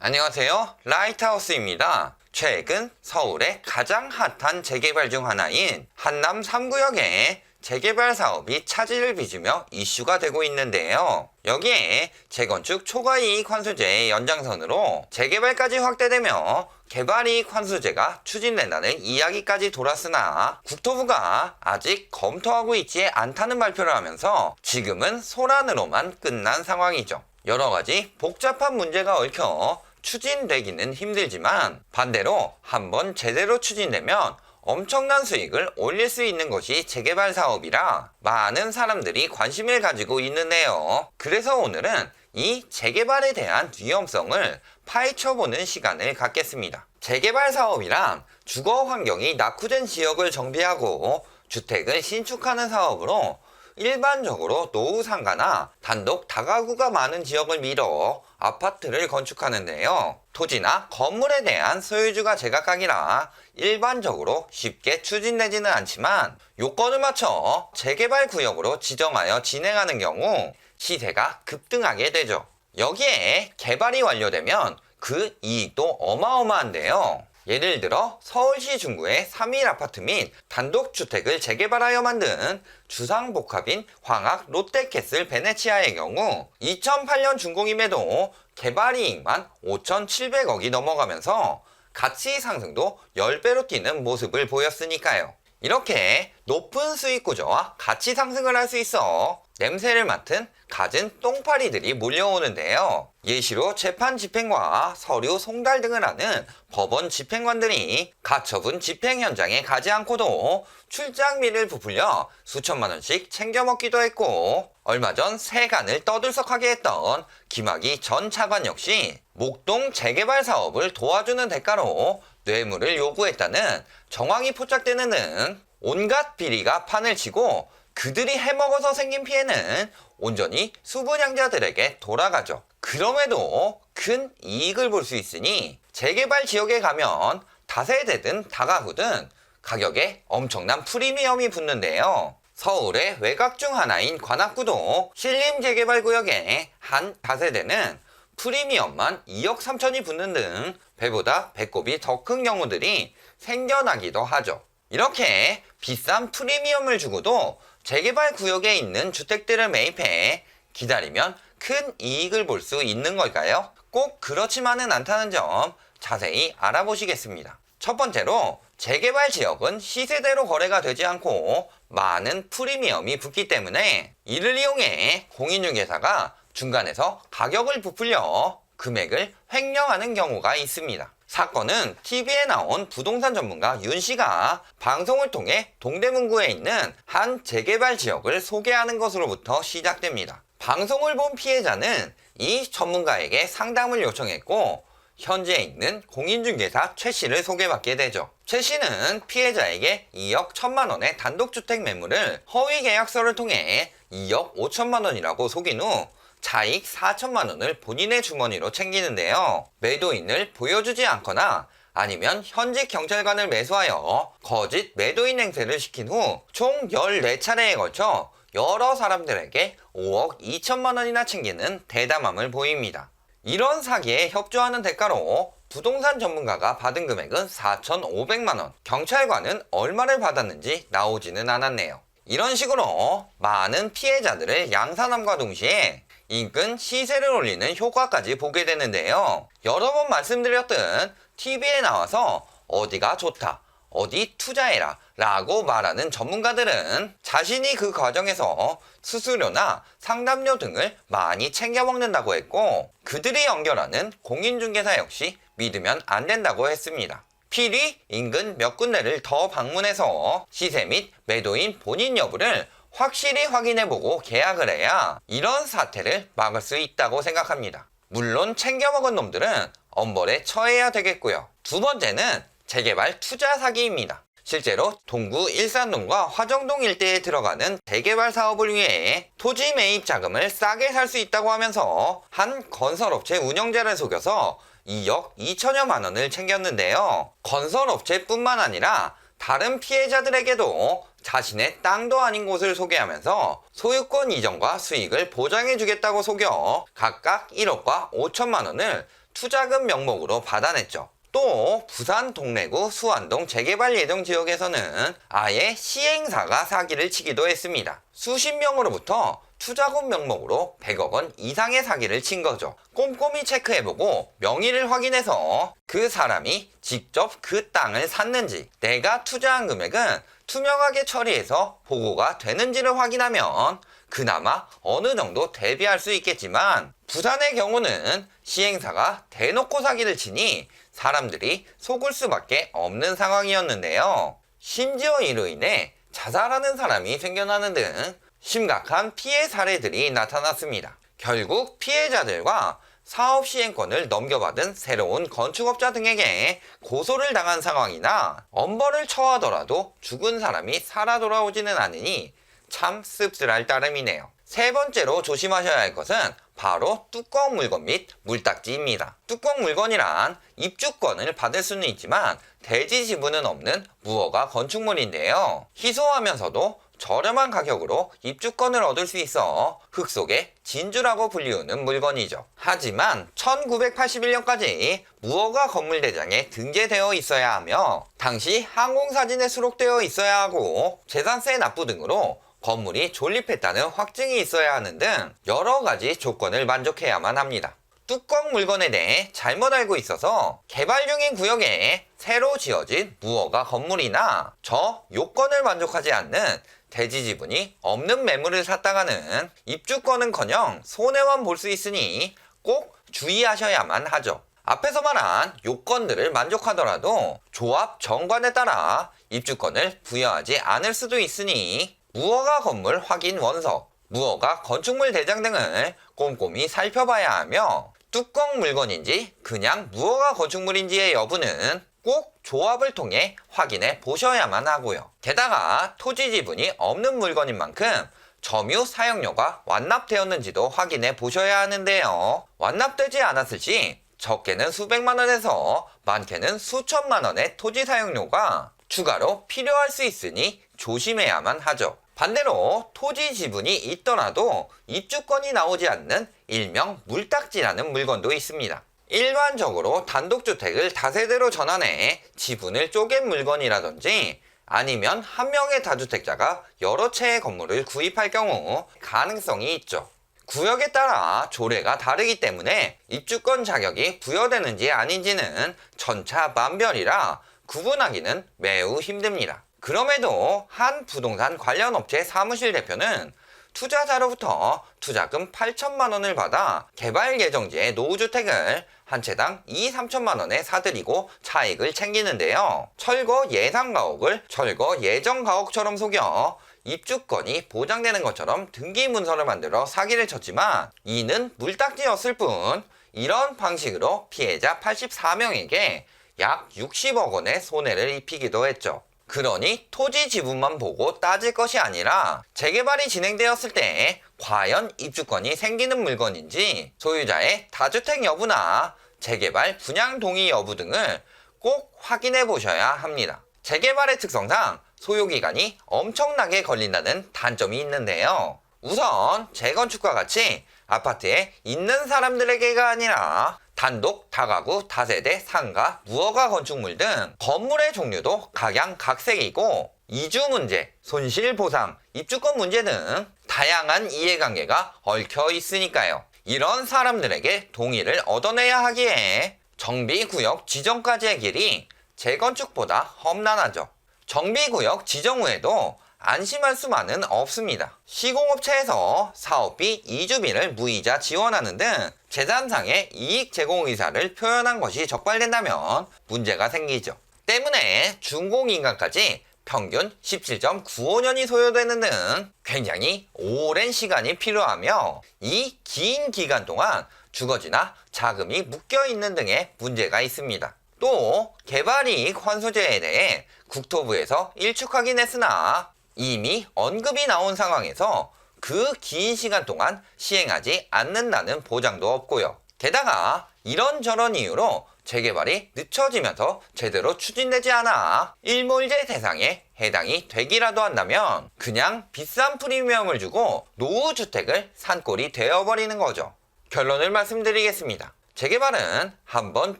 안녕하세요. 라이트하우스입니다. 최근 서울의 가장 핫한 재개발 중 하나인 한남 3구역에 재개발 사업이 차질을 빚으며 이슈가 되고 있는데요. 여기에 재건축 초과이익 환수제의 연장선으로 재개발까지 확대되며 개발이익 환수제가 추진된다는 이야기까지 돌았으나 국토부가 아직 검토하고 있지 않다는 발표를 하면서 지금은 소란으로만 끝난 상황이죠. 여러가지 복잡한 문제가 얽혀 추진되기는 힘들지만 반대로 한번 제대로 추진되면 엄청난 수익을 올릴 수 있는 것이 재개발 사업이라 많은 사람들이 관심을 가지고 있는데요. 그래서 오늘은 이 재개발에 대한 위험성을 파헤쳐보는 시간을 갖겠습니다. 재개발 사업이란 주거 환경이 낙후된 지역을 정비하고 주택을 신축하는 사업으로 일반적으로 노후 상가나 단독 다가구가 많은 지역을 밀어 아파트를 건축하는데요. 토지나 건물에 대한 소유주가 제각각이라 일반적으로 쉽게 추진되지는 않지만 요건을 맞춰 재개발 구역으로 지정하여 진행하는 경우 시세가 급등하게 되죠. 여기에 개발이 완료되면 그 이익도 어마어마한데요. 예를 들어 서울시 중구의 3일 아파트 및 단독주택을 재개발하여 만든 주상복합인 황학 롯데캐슬 베네치아의 경우 2008년 준공임에도 개발이익만 5,700억이 넘어가면서 가치 상승도 10배로 뛰는 모습을 보였으니까요. 이렇게 높은 수익 구조와 가치 상승을 할 수 있어 냄새를 맡은 갖은 똥파리들이 몰려오는데요. 예시로 재판 집행과 서류 송달 등을 하는 법원 집행관들이 가처분 집행 현장에 가지 않고도 출장비를 부풀려 수천만 원씩 챙겨 먹기도 했고, 얼마 전 세간을 떠들썩하게 했던 김학의 전 차관 역시 목동 재개발 사업을 도와주는 대가로 뇌물을 요구했다는 정황이 포착되는 등 온갖 비리가 판을 치고 그들이 해먹어서 생긴 피해는 온전히 수분양자들에게 돌아가죠. 그럼에도 큰 이익을 볼 수 있으니 재개발 지역에 가면 다세대든 다가구든 가격에 엄청난 프리미엄이 붙는데요. 서울의 외곽 중 하나인 관악구도 신림 재개발 구역의 한 다세대는 프리미엄만 2억 3천이 붙는 등 배보다 배꼽이 더 큰 경우들이 생겨나기도 하죠. 이렇게 비싼 프리미엄을 주고도 재개발 구역에 있는 주택들을 매입해 기다리면 큰 이익을 볼 수 있는 걸까요? 꼭 그렇지만은 않다는 점 자세히 알아보시겠습니다. 첫 번째로 재개발 지역은 시세대로 거래가 되지 않고 많은 프리미엄이 붙기 때문에 이를 이용해 공인중개사가 중간에서 가격을 부풀려 금액을 횡령하는 경우가 있습니다. 사건은 TV에 나온 부동산 전문가 윤 씨가 방송을 통해 동대문구에 있는 한 재개발 지역을 소개하는 것으로부터 시작됩니다. 방송을 본 피해자는 이 전문가에게 상담을 요청했고 현재 있는 공인중개사 최 씨를 소개받게 되죠. 최 씨는 피해자에게 2억 1천만 원의 단독주택 매물을 허위 계약서를 통해 2억 5천만 원이라고 속인 후 차익 4천만 원을 본인의 주머니로 챙기는데요. 매도인을 보여주지 않거나 아니면 현직 경찰관을 매수하여 거짓 매도인 행세를 시킨 후 총 14차례에 걸쳐 여러 사람들에게 5억 2천만 원이나 챙기는 대담함을 보입니다. 이런 사기에 협조하는 대가로 부동산 전문가가 받은 금액은 4,500만 원, 경찰관은 얼마를 받았는지 나오지는 않았네요. 이런 식으로 많은 피해자들을 양산함과 동시에 인근 시세를 올리는 효과까지 보게 되는데요. 여러 번 말씀드렸듯 TV에 나와서 어디가 좋다, 어디 투자해라 라고 말하는 전문가들은 자신이 그 과정에서 수수료나 상담료 등을 많이 챙겨 먹는다고 했고, 그들이 연결하는 공인중개사 역시 믿으면 안 된다고 했습니다. 필히 인근 몇 군데를 더 방문해서 시세 및 매도인 본인 여부를 확실히 확인해보고 계약을 해야 이런 사태를 막을 수 있다고 생각합니다. 물론 챙겨먹은 놈들은 엄벌에 처해야 되겠고요. 두 번째는 재개발 투자 사기입니다. 실제로 동구 일산동과 화정동 일대에 들어가는 재개발 사업을 위해 토지 매입 자금을 싸게 살 수 있다고 하면서 한 건설업체 운영자를 속여서 2억 2천여만 원을 챙겼는데요. 건설업체뿐만 아니라 다른 피해자들에게도 자신의 땅도 아닌 곳을 소개하면서 소유권 이전과 수익을 보장해주겠다고 속여 각각 1억과 5천만 원을 투자금 명목으로 받아냈죠. 또 부산 동래구 수안동 재개발 예정 지역에서는 아예 시행사가 사기를 치기도 했습니다. 수십 명으로부터 투자금 명목으로 100억 원 이상의 사기를 친 거죠. 꼼꼼히 체크해보고 명의를 확인해서 그 사람이 직접 그 땅을 샀는지, 내가 투자한 금액은 투명하게 처리해서 보고가 되는지를 확인하면 그나마 어느 정도 대비할 수 있겠지만, 부산의 경우는 시행사가 대놓고 사기를 치니 사람들이 속을 수밖에 없는 상황이었는데요. 심지어 이로 인해 자살하는 사람이 생겨나는 등 심각한 피해 사례들이 나타났습니다. 결국 피해자들과 사업 시행권을 넘겨받은 새로운 건축업자 등에게 고소를 당한 상황이나 엄벌을 처하더라도 죽은 사람이 살아 돌아오지는 않으니 참 씁쓸할 따름이네요. 세 번째로 조심하셔야 할 것은 바로 뚜껑 물건 및 물딱지입니다. 뚜껑 물건이란 입주권을 받을 수는 있지만 대지 지분은 없는 무허가 건축물인데요. 희소하면서도 저렴한 가격으로 입주권을 얻을 수 있어 흙 속의 진주라고 불리우는 물건이죠. 하지만 1981년까지 무허가 건물 대장에 등재되어 있어야 하며 당시 항공사진에 수록되어 있어야 하고 재산세 납부 등으로 건물이 존립했다는 확증이 있어야 하는 등 여러 가지 조건을 만족해야만 합니다. 뚜껑 물건에 대해 잘못 알고 있어서 개발 중인 구역에 새로 지어진 무허가 건물이나 저 요건을 만족하지 않는 대지 지분이 없는 매물을 샀다가는 입주권은커녕 손해만 볼 수 있으니 꼭 주의하셔야만 하죠. 앞에서 말한 요건들을 만족하더라도 조합 정관에 따라 입주권을 부여하지 않을 수도 있으니 무허가 건물 확인 원서, 무허가 건축물 대장 등을 꼼꼼히 살펴봐야 하며 뚜껑 물건인지 그냥 무허가 건축물인지의 여부는 꼭 조합을 통해 확인해 보셔야만 하고요. 게다가 토지 지분이 없는 물건인 만큼 점유 사용료가 완납되었는지도 확인해 보셔야 하는데요. 완납되지 않았을 시 적게는 수백만 원에서 많게는 수천만 원의 토지 사용료가 추가로 필요할 수 있으니 조심해야만 하죠. 반대로 토지 지분이 있더라도 입주권이 나오지 않는 일명 물딱지라는 물건도 있습니다. 일반적으로 단독주택을 다세대로 전환해 지분을 쪼갠 물건이라든지 아니면 한 명의 다주택자가 여러 채의 건물을 구입할 경우 가능성이 있죠. 구역에 따라 조례가 다르기 때문에 입주권 자격이 부여되는지 아닌지는 천차만별이라 구분하기는 매우 힘듭니다. 그럼에도 한 부동산 관련 업체 사무실 대표는 투자자로부터 투자금 8천만 원을 받아 개발 예정지의 노후주택을 한 채당 2~3천만 원에 사들이고 차익을 챙기는데요. 철거 예상 가옥을 철거 예정 가옥처럼 속여 입주권이 보장되는 것처럼 등기 문서를 만들어 사기를 쳤지만 이는 물딱지였을 뿐 이런 방식으로 피해자 84명에게 약 60억 원의 손해를 입히기도 했죠. 그러니 토지 지분만 보고 따질 것이 아니라 재개발이 진행되었을 때 과연 입주권이 생기는 물건인지 소유자의 다주택 여부나 재개발 분양 동의 여부 등을 꼭 확인해 보셔야 합니다. 재개발의 특성상 소요기간이 엄청나게 걸린다는 단점이 있는데요. 우선 재건축과 같이 아파트에 있는 사람들에게가 아니라 단독, 다가구, 다세대, 상가, 무허가 건축물 등 건물의 종류도 각양각색이고 이주 문제, 손실 보상, 입주권 문제 등 다양한 이해관계가 얽혀 있으니까요. 이런 사람들에게 동의를 얻어내야 하기에 정비구역 지정까지의 길이 재건축보다 험난하죠. 정비구역 지정 후에도 안심할 수만은 없습니다. 시공업체에서 사업비 이주비를 무이자 지원하는 등 재산상의 이익 제공 의사를 표현한 것이 적발된다면 문제가 생기죠. 때문에 준공인가까지 평균 17.95년이 소요되는 등 굉장히 오랜 시간이 필요하며 이 긴 기간 동안 주거지나 자금이 묶여있는 등의 문제가 있습니다. 또 개발이익 환수제에 대해 국토부에서 일축하긴 했으나 이미 언급이 나온 상황에서 그 긴 시간 동안 시행하지 않는다는 보장도 없고요. 게다가 이런저런 이유로 재개발이 늦춰지면서 제대로 추진되지 않아 일몰제 대상에 해당이 되기라도 한다면 그냥 비싼 프리미엄을 주고 노후주택을 산 꼴이 되어버리는 거죠. 결론을 말씀드리겠습니다. 재개발은 한번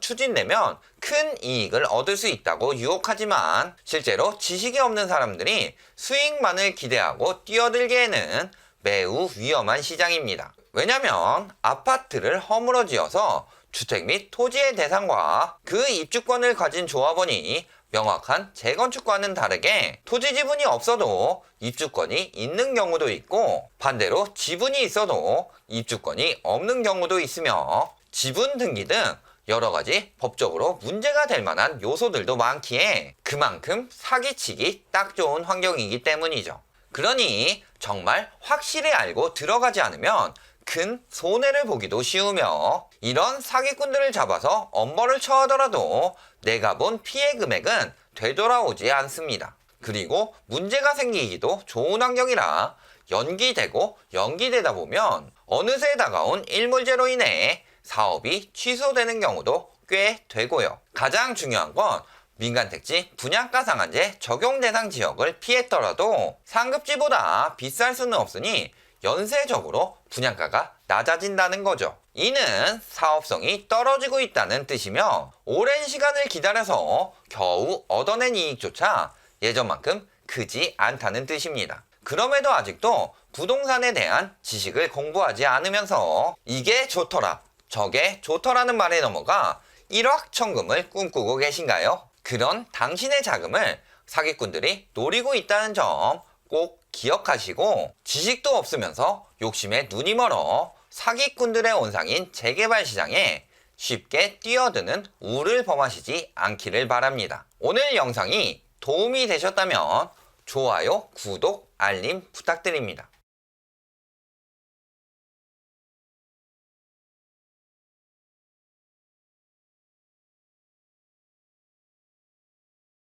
추진되면 큰 이익을 얻을 수 있다고 유혹하지만 실제로 지식이 없는 사람들이 수익만을 기대하고 뛰어들기에는 매우 위험한 시장입니다. 왜냐면 아파트를 허물어 지어서 주택 및 토지의 대상과 그 입주권을 가진 조합원이 명확한 재건축과는 다르게 토지 지분이 없어도 입주권이 있는 경우도 있고 반대로 지분이 있어도 입주권이 없는 경우도 있으며 지분 등기 등 여러 가지 법적으로 문제가 될 만한 요소들도 많기에 그만큼 사기치기 딱 좋은 환경이기 때문이죠. 그러니 정말 확실히 알고 들어가지 않으면 큰 손해를 보기도 쉬우며 이런 사기꾼들을 잡아서 엄벌을 처하더라도 내가 본 피해 금액은 되돌아오지 않습니다. 그리고 문제가 생기기도 좋은 환경이라 연기되다 보면 어느새 다가온 일몰제로 인해 사업이 취소되는 경우도 꽤 되고요. 가장 중요한 건 민간택지 분양가 상한제 적용 대상 지역을 피했더라도 상급지보다 비쌀 수는 없으니 연쇄적으로 분양가가 낮아진다는 거죠. 이는 사업성이 떨어지고 있다는 뜻이며 오랜 시간을 기다려서 겨우 얻어낸 이익조차 예전만큼 크지 않다는 뜻입니다. 그럼에도 아직도 부동산에 대한 지식을 공부하지 않으면서 이게 좋더라, 저게 좋더라는 말에 넘어가 일확천금을 꿈꾸고 계신가요? 그런 당신의 자금을 사기꾼들이 노리고 있다는 점 꼭 기억하시고 지식도 없으면서 욕심에 눈이 멀어 사기꾼들의 온상인 재개발 시장에 쉽게 뛰어드는 우를 범하시지 않기를 바랍니다. 오늘 영상이 도움이 되셨다면 좋아요, 구독, 알림 부탁드립니다.